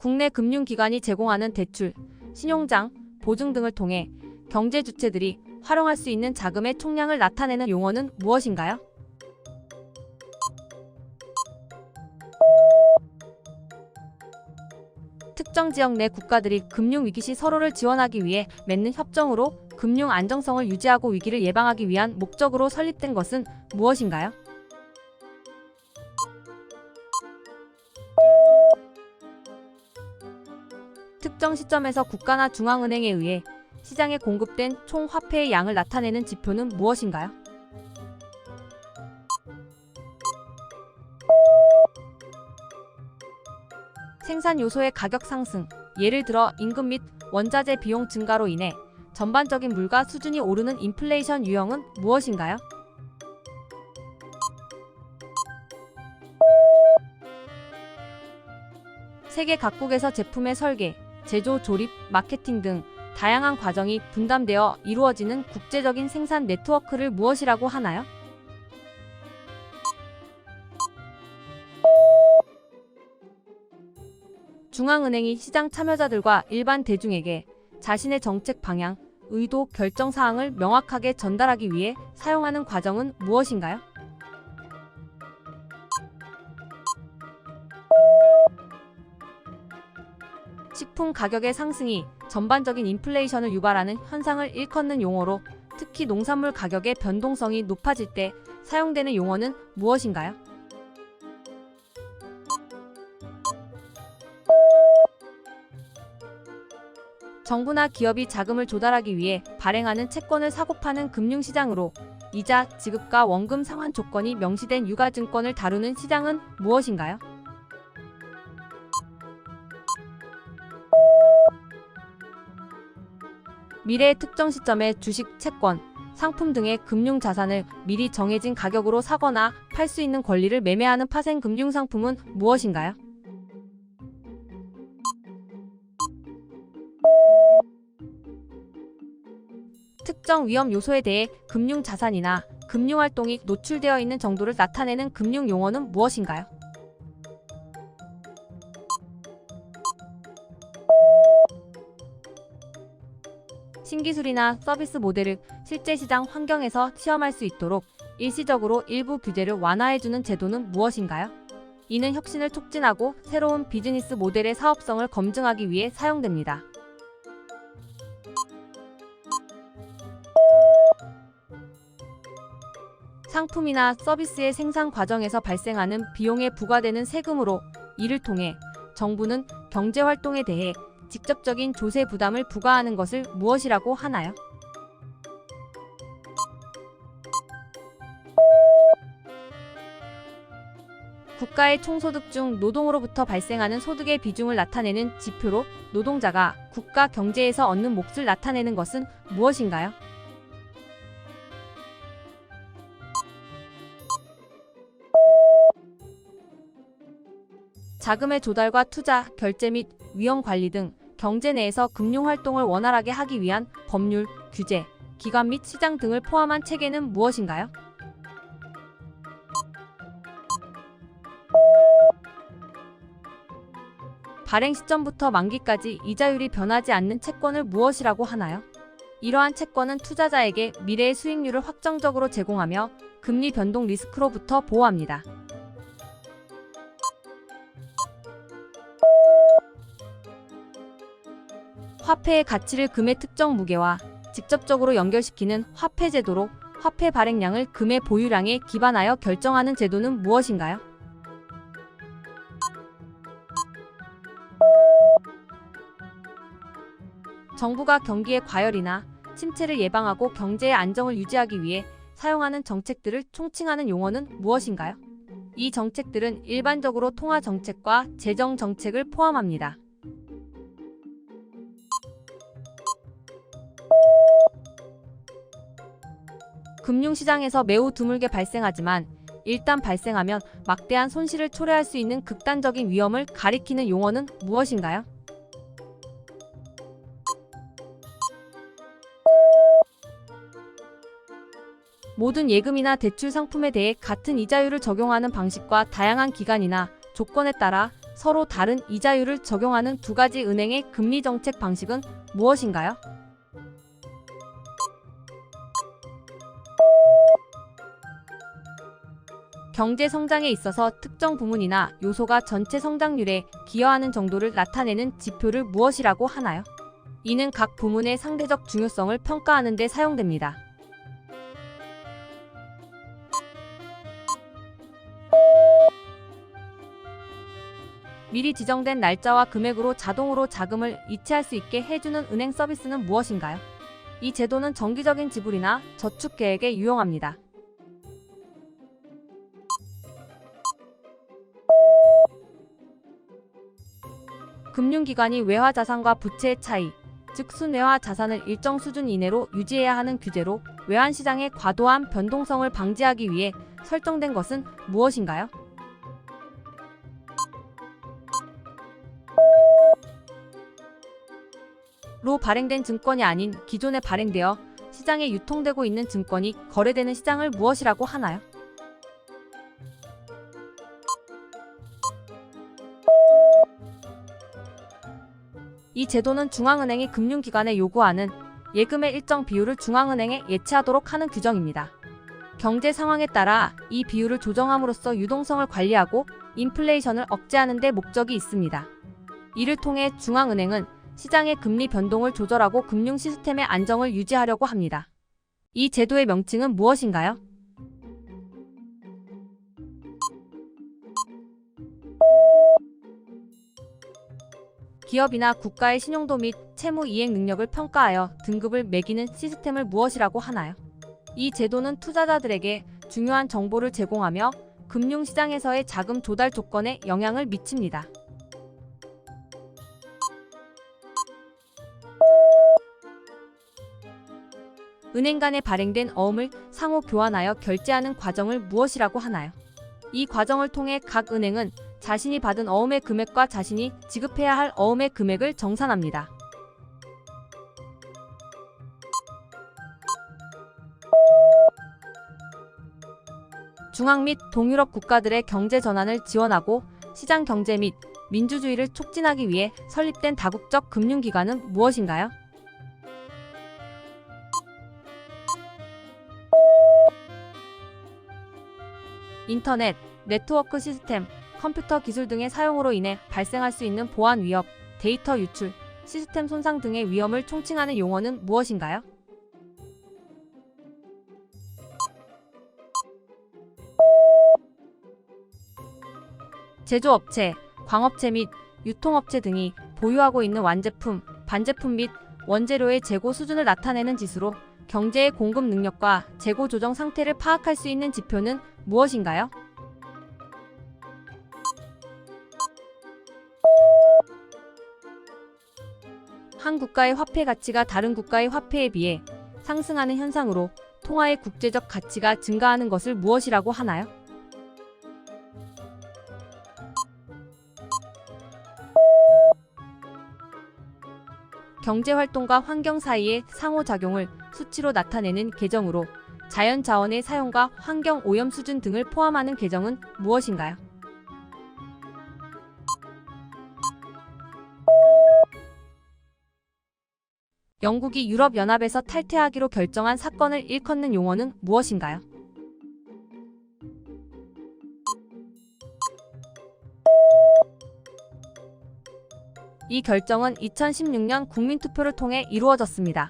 국내 금융기관이 제공하는 대출, 신용장, 보증 등을 통해 경제 주체들이 활용할 수 있는 자금의 총량을 나타내는 용어는 무엇인가요? 특정 지역 내 국가들이 금융 위기 시 서로를 지원하기 위해 맺는 협정으로 금융 안정성을 유지하고 위기를 예방하기 위한 목적으로 설립된 것은 무엇인가요? 특정 시점에서 국가나 중앙은행에 의해 시장에 공급된 총 화폐의 양을 나타내는 지표는 무엇인가요? 생산 요소의 가격 상승, 예를 들어 임금 및 원자재 비용 증가로 인해 전반적인 물가 수준이 오르는 인플레이션 유형은 무엇인가요? 세계 각국에서 제품의 설계, 제조, 조립, 마케팅 등 다양한 과정이 분담되어 이루어지는 국제적인 생산 네트워크를 무엇이라고 하나요? 중앙은행이 시장 참여자들과 일반 대중에게 자신의 정책 방향, 의도, 결정 사항을 명확하게 전달하기 위해 사용하는 과정은 무엇인가요? 식품 가격의 상승이 전반적인 인플레이션을 유발하는 현상을 일컫는 용어로 특히 농산물 가격의 변동성이 높아질 때 사용되는 용어는 무엇인가요? 정부나 기업이 자금을 조달하기 위해 발행하는 채권을 사고 파는 금융시장으로 이자, 지급과 원금 상환 조건이 명시된 유가증권을 다루는 시장은 무엇인가요? 미래의 특정 시점에 주식, 채권, 상품 등의 금융자산을 미리 정해진 가격으로 사거나 팔 수 있는 권리를 매매하는 파생 금융상품은 무엇인가요? 특정 위험 요소에 대해 금융자산이나 금융활동이 노출되어 있는 정도를 나타내는 금융용어는 무엇인가요? 신기술이나 서비스 모델을 실제 시장 환경에서 시험할 수 있도록 일시적으로 일부 규제를 완화해주는 제도는 무엇인가요? 이는 혁신을 촉진하고 새로운 비즈니스 모델의 사업성을 검증하기 위해 사용됩니다. 상품이나 서비스의 생산 과정에서 발생하는 비용에 부과되는 세금으로 이를 통해 정부는 경제활동에 대해 직접적인 조세 부담을 부과하는 것을 무엇이라고 하나요? 국가의 총소득 중 노동으로부터 발생하는 소득의 비중을 나타내는 지표로 노동자가 국가 경제에서 얻는 몫을 나타내는 것은 무엇인가요? 자금의 조달과 투자, 결제 및 위험 관리 등 경제 내에서 금융활동을 원활하게 하기 위한 법률, 규제, 기관 및 시장 등을 포함한 체계는 무엇인가요? 발행 시점부터 만기까지 이자율이 변하지 않는 채권을 무엇이라고 하나요? 이러한 채권은 투자자에게 미래의 수익률을 확정적으로 제공하며 금리 변동 리스크로부터 보호합니다. 화폐의 가치를 금의 특정 무게와 직접적으로 연결시키는 화폐 제도로 화폐 발행량을 금의 보유량에 기반하여 결정하는 제도는 무엇인가요? 정부가 경기의 과열이나 침체를 예방하고 경제의 안정을 유지하기 위해 사용하는 정책들을 총칭하는 용어는 무엇인가요? 이 정책들은 일반적으로 통화 정책과 재정 정책을 포함합니다. 금융시장에서 매우 드물게 발생하지만 일단 발생하면 막대한 손실을 초래할 수 있는 극단적인 위험을 가리키는 용어는 무엇인가요? 모든 예금이나 대출 상품에 대해 같은 이자율을 적용하는 방식과 다양한 기간이나 조건에 따라 서로 다른 이자율을 적용하는 두 가지 은행의 금리 정책 방식은 무엇인가요? 경제 성장에 있어서 특정 부문이나 요소가 전체 성장률에 기여하는 정도를 나타내는 지표를 무엇이라고 하나요? 이는 각 부문의 상대적 중요성을 평가하는 데 사용됩니다. 미리 지정된 날짜와 금액으로 자동으로 자금을 이체할 수 있게 해주는 은행 서비스는 무엇인가요? 이 제도는 정기적인 지불이나 저축 계획에 유용합니다. 금융기관이 외화 자산과 부채의 차이, 즉 순외화 자산을 일정 수준 이내로 유지해야 하는 규제로 외환시장의 과도한 변동성을 방지하기 위해 설정된 것은 무엇인가요? 로 발행된 증권이 아닌 기존에 발행되어 시장에 유통되고 있는 증권이 거래되는 시장을 무엇이라고 하나요? 이 제도는 중앙은행이 금융기관에 요구하는 예금의 일정 비율을 중앙은행에 예치하도록 하는 규정입니다. 경제 상황에 따라 이 비율을 조정함으로써 유동성을 관리하고 인플레이션을 억제하는 데 목적이 있습니다. 이를 통해 중앙은행은 시장의 금리 변동을 조절하고 금융 시스템의 안정을 유지하려고 합니다. 이 제도의 명칭은 무엇인가요? 기업이나 국가의 신용도 및 채무 이행 능력을 평가하여 등급을 매기는 시스템을 무엇이라고 하나요? 이 제도는 투자자들에게 중요한 정보를 제공하며 금융시장에서의 자금 조달 조건에 영향을 미칩니다. 은행 간에 발행된 어음을 상호 교환하여 결제하는 과정을 무엇이라고 하나요? 이 과정을 통해 각 은행은 자신이 받은 어음의 금액과 자신이 지급해야 할 어음의 금액을 정산합니다. 중앙 및 동유럽 국가들의 경제 전환을 지원하고 시장 경제 및 민주주의를 촉진하기 위해 설립된 다국적 금융기관은 무엇인가요? 인터넷, 네트워크 시스템, 컴퓨터 기술 등의 사용으로 인해 발생할 수 있는 보안 위협, 데이터 유출, 시스템 손상 등의 위험을 총칭하는 용어는 무엇인가요? 제조업체, 광업체 및 유통업체 등이 보유하고 있는 완제품, 반제품 및 원재료의 재고 수준을 나타내는 지수로 경제의 공급 능력과 재고 조정 상태를 파악할 수 있는 지표는 무엇인가요? 한 국가의 화폐 가치가 다른 국가의 화폐에 비해 상승하는 현상으로 통화의 국제적 가치가 증가하는 것을 무엇이라고 하나요? 경제활동과 환경 사이의 상호작용을 수치로 나타내는 계정으로 자연자원의 사용과 환경 오염 수준 등을 포함하는 계정은 무엇인가요? 영국이 유럽연합에서 탈퇴하기로 결정한 사건을 일컫는 용어는 무엇인가요? 이 결정은 2016년 국민투표를 통해 이루어졌습니다.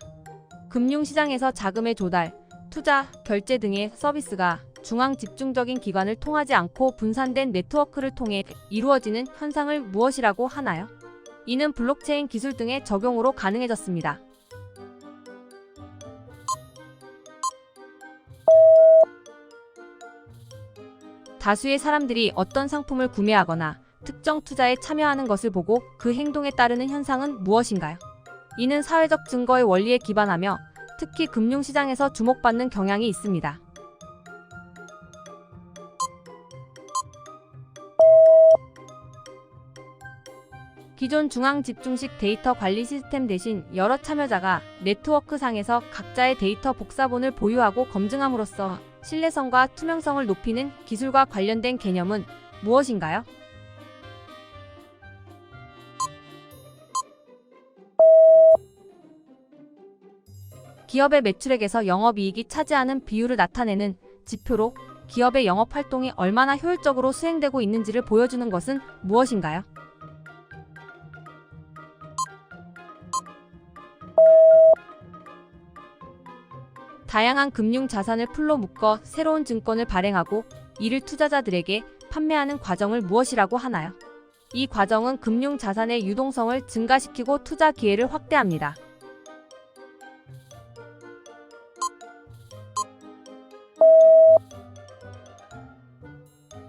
금융시장에서 자금의 조달, 투자, 결제 등의 서비스가 중앙 집중적인 기관을 통하지 않고 분산된 네트워크를 통해 이루어지는 현상을 무엇이라고 하나요? 이는 블록체인 기술 등의 적용으로 가능해졌습니다. 다수의 사람들이 어떤 상품을 구매하거나 특정 투자에 참여하는 것을 보고 그 행동에 따르는 현상은 무엇인가요? 이는 사회적 증거의 원리에 기반하며 특히 금융시장에서 주목받는 경향이 있습니다. 기존 중앙 집중식 데이터 관리 시스템 대신 여러 참여자가 네트워크상에서 각자의 데이터 복사본을 보유하고 검증함으로써 신뢰성과 투명성을 높이는 기술과 관련된 개념은 무엇인가요? 기업의 매출액에서 영업이익이 차지하는 비율을 나타내는 지표로 기업의 영업활동이 얼마나 효율적으로 수행되고 있는지를 보여주는 것은 무엇인가요? 다양한 금융 자산을 풀로 묶어 새로운 증권을 발행하고 이를 투자자들에게 판매하는 과정을 무엇이라고 하나요? 이 과정은 금융 자산의 유동성을 증가시키고 투자 기회를 확대합니다.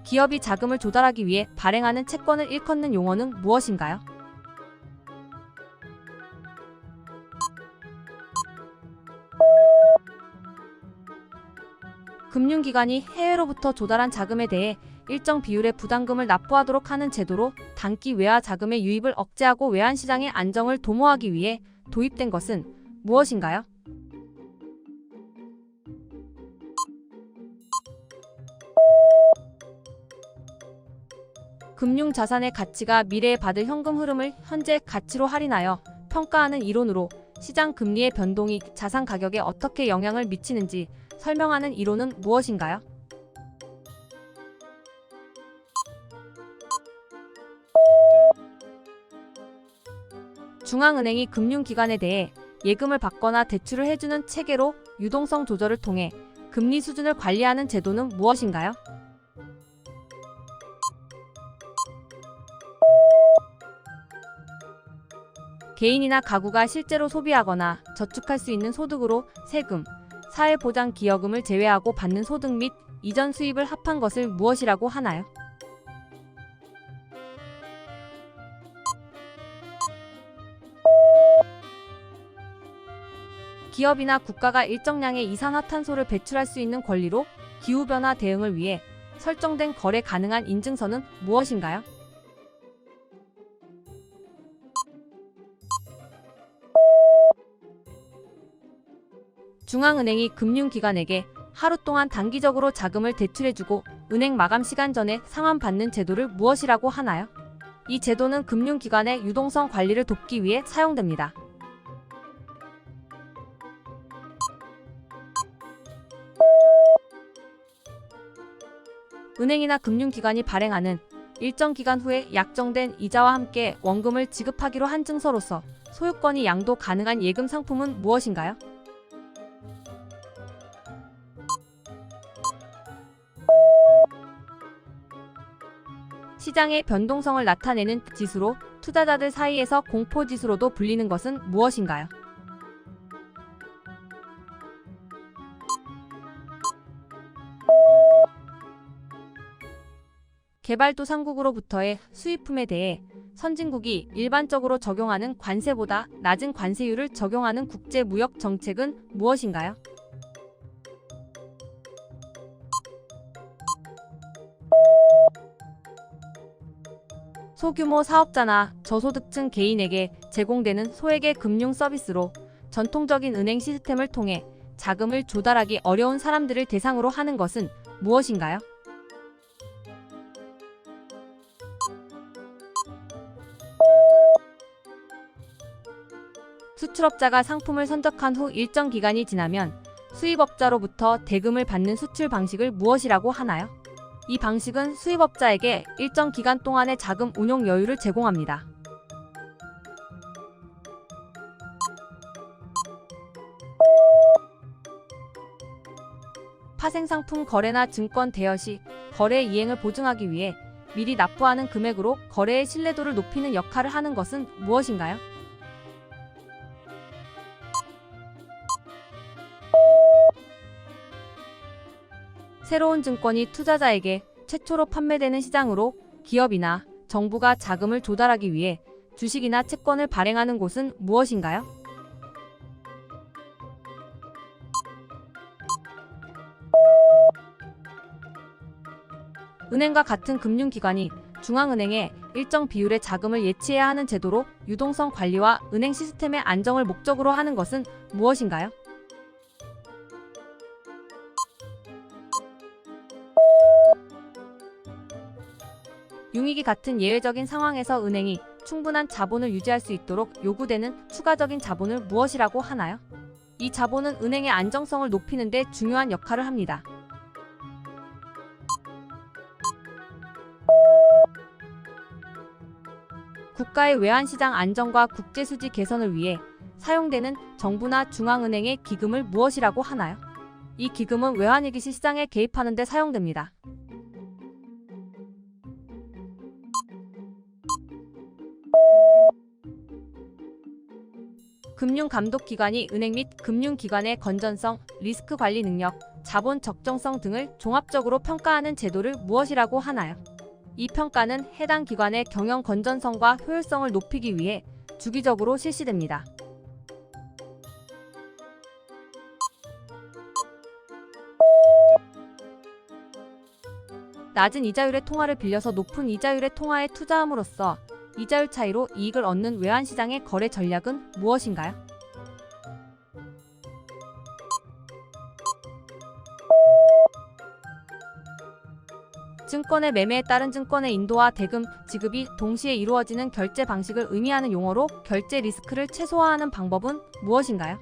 기업이 자금을 조달하기 위해 발행하는 채권을 일컫는 용어는 무엇인가요? 금융기관이 해외로부터 조달한 자금에 대해 일정 비율의 부담금을 납부하도록 하는 제도로 단기 외화 자금의 유입을 억제하고 외환시장의 안정을 도모하기 위해 도입된 것은 무엇인가요? 금융자산의 가치가 미래에 받을 현금 흐름을 현재 가치로 할인하여 평가하는 이론으로 시장 금리의 변동이 자산 가격에 어떻게 영향을 미치는지 설명하는 이론은 무엇인가요? 중앙은행이 금융기관에 대해 예금을 받거나 대출을 해주는 체계로 유동성 조절을 통해 금리 수준을 관리하는 제도는 무엇인가요? 개인이나 가구가 실제로 소비하거나 저축할 수 있는 소득으로 세금, 사회보장 기여금을 제외하고 받는 소득 및 이전 수입을 합한 것을 무엇이라고 하나요? 기업이나 국가가 일정량의 이산화탄소를 배출할 수 있는 권리로 기후변화 대응을 위해 설정된 거래 가능한 인증서는 무엇인가요? 중앙은행이 금융기관에게 하루 동안 단기적으로 자금을 대출해주고 은행 마감 시간 전에 상환받는 제도를 무엇이라고 하나요? 이 제도는 금융기관의 유동성 관리를 돕기 위해 사용됩니다. 은행이나 금융기관이 발행하는 일정 기간 후에 약정된 이자와 함께 원금을 지급하기로 한 증서로서 소유권이 양도 가능한 예금 상품은 무엇인가요? 시장의 변동성을 나타내는 지수로 투자자들 사이에서 공포지수로도 불리는 것은 무엇인가요? 개발도상국으로부터의 수입품에 대해 선진국이 일반적으로 적용하는 관세보다 낮은 관세율을 적용하는 국제무역 정책은 무엇인가요? 소규모 사업자나 저소득층 개인에게 제공되는 소액의 금융 서비스로 전통적인 은행 시스템을 통해 자금을 조달하기 어려운 사람들을 대상으로 하는 것은 무엇인가요? 수출업자가 상품을 선적한 후 일정 기간이 지나면 수입업자로부터 대금을 받는 수출 방식을 무엇이라고 하나요? 이 방식은 수입업자에게 일정 기간 동안의 자금 운용 여유를 제공합니다. 파생상품 거래나 증권 대여 시 거래 이행을 보증하기 위해 미리 납부하는 금액으로 거래의 신뢰도를 높이는 역할을 하는 것은 무엇인가요? 새로운 증권이 투자자에게 최초로 판매되는 시장으로 기업이나 정부가 자금을 조달하기 위해 주식이나 채권을 발행하는 곳은 무엇인가요? 은행과 같은 금융기관이 중앙은행에 일정 비율의 자금을 예치해야 하는 제도로 유동성 관리와 은행 시스템의 안정을 목적으로 하는 것은 무엇인가요? 융위기 같은 예외적인 상황에서 은행이 충분한 자본을 유지할 수 있도록 요구되는 추가적인 자본을 무엇이라고 하나요? 이 자본은 은행의 안정성을 높이는 데 중요한 역할을 합니다. 국가의 외환시장 안정과 국제수지 개선을 위해 사용되는 정부나 중앙은행의 기금을 무엇이라고 하나요? 이 기금은 외환위기 시 시장에 개입하는 데 사용됩니다. 금융감독기관이 은행 및 금융기관의 건전성, 리스크 관리 능력, 자본 적정성 등을 종합적으로 평가하는 제도를 무엇이라고 하나요? 이 평가는 해당 기관의 경영 건전성과 효율성을 높이기 위해 주기적으로 실시됩니다. 낮은 이자율의 통화를 빌려서 높은 이자율의 통화에 투자함으로써 이자율 차이로 이익을 얻는 외환시장의 거래 전략은 무엇인가요? 증권의 매매에 따른 증권의 인도와 대금 지급이 동시에 이루어지는 결제 방식을 의미하는 용어로 결제 리스크를 최소화하는 방법은 무엇인가요?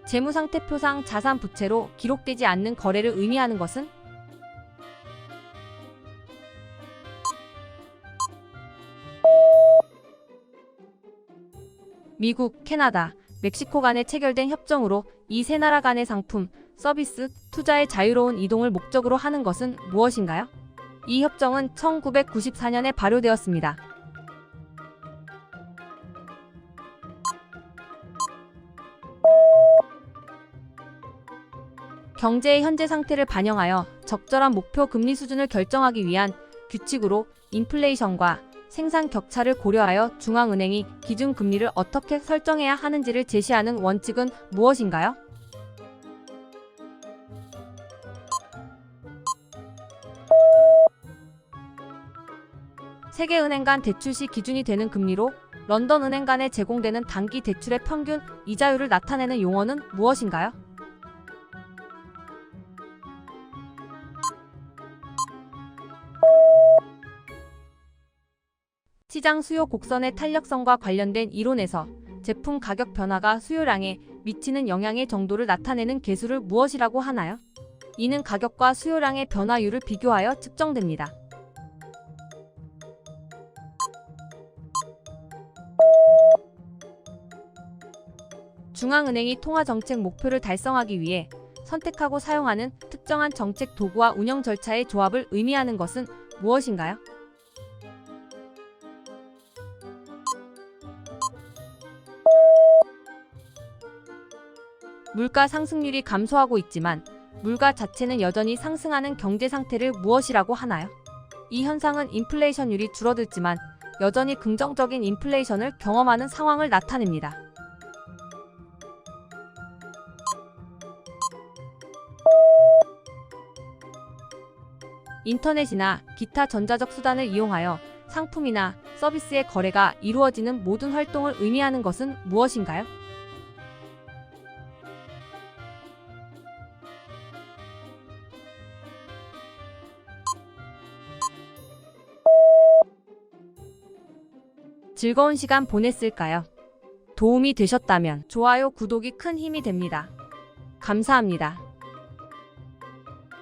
재무상태표상 자산 부채로 기록되지 않는 거래를 의미하는 것은? 미국, 캐나다, 멕시코 간에 체결된 협정으로 이 세 나라 간의 상품, 서비스, 투자의 자유로운 이동을 목적으로 하는 것은 무엇인가요? 이 협정은 1994년에 발효되었습니다. 경제의 현재 상태를 반영하여 적절한 목표 금리 수준을 결정하기 위한 규칙으로 인플레이션과 생산 격차를 고려하여 중앙은행이 기준금리를 어떻게 설정해야 하는지를 제시하는 원칙은 무엇인가요? 세계은행 간 대출 시 기준이 되는 금리로 런던 은행 간에 제공되는 단기 대출의 평균 이자율을 나타내는 용어는 무엇인가요? 시장 수요 곡선의 탄력성과 관련된 이론에서 제품 가격 변화가 수요량에 미치는 영향의 정도를 나타내는 계수를 무엇이라고 하나요? 이는 가격과 수요량의 변화율을 비교하여 측정됩니다. 중앙은행이 통화정책 목표를 달성하기 위해 선택하고 사용하는 특정한 정책 도구와 운영 절차의 조합을 의미하는 것은 무엇인가요? 물가 상승률이 감소하고 있지만 물가 자체는 여전히 상승하는 경제 상태를 무엇이라고 하나요? 이 현상은 인플레이션율이 줄어들지만 여전히 긍정적인 인플레이션을 경험하는 상황을 나타냅니다. 인터넷이나 기타 전자적 수단을 이용하여 상품이나 서비스의 거래가 이루어지는 모든 활동을 의미하는 것은 무엇인가요? 즐거운 시간 보냈을까요? 도움이 되셨다면 좋아요, 구독이 큰 힘이 됩니다. 감사합니다.